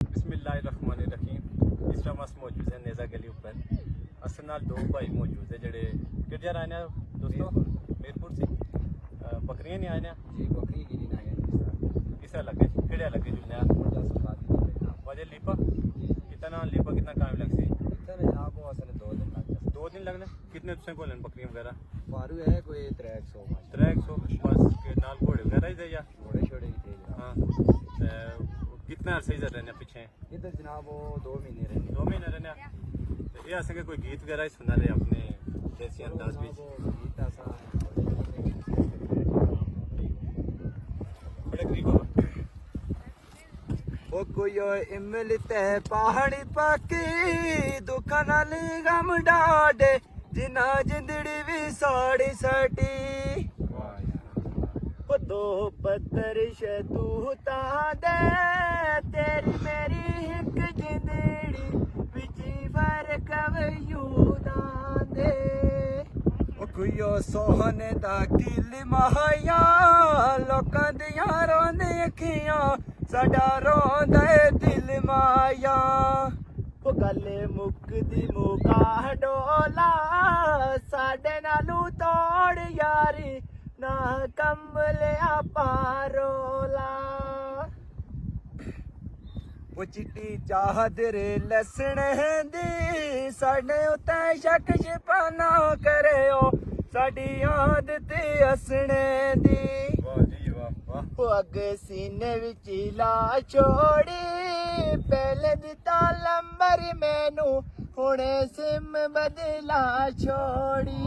बिस्मिल्लाहिर्रहमानिर्रहीम। इस टाइम अस मौजूद है नेज़ा गली ऊपर। अस नाल दो भाई मौजूद है जेड़े किधर आए ने दोस्तों? मीरपुर से बकरियां नहीं आए ने जी बकरी गिरी ना है किसा लगे केड़े लगे जुलने मुर्जा सफादी वजह लीपा कितना लीपा कितना काम लग सी इतना जनाब वो असल 2 दिन लग गए 2 दिन लगने कितने तुसें कोलन बकरियां वगैरह फारू है कोई 300 300 बस के नाल घोड़े वगैरह ही दे या घोड़े छोड़े भी थे हां कितना अरसे इधर रहने पीछे इधर जनाब वो 2 महीने रहे 2 महीने रहने ये असें कोई गीत वगैरह ही सुना रहे अपने देसी अंदाज में गीत ऐसा बड़े गरीब हो ओ कोई इमल ते पहाड़ी पाकी दुखा नाल गम डाडे जिना जिंदड़ी भी साड़ी साटी ओ दो पत्थर शतू दे तेरी मेरी एक जिंदड़ी बिची फर्क वयूदा दे ओ कुयो सोहने दा किल माया लोकां दियां रोंदे अखियां साडा रोंदा दिल माया ओ गले मुकदी मुका डोला साडे नालू तोड़ यारी ना कंबलिया पारोला ओ चिट्टी चादर लसण दी साडे उत्ते शक छपाना करियो साडी आदत हसने दी वाह जी वाह वाह ओ अग सीने विच ला छोड़ी पहले दिता लंबर मैनू हुणे सिम बदला छोड़ी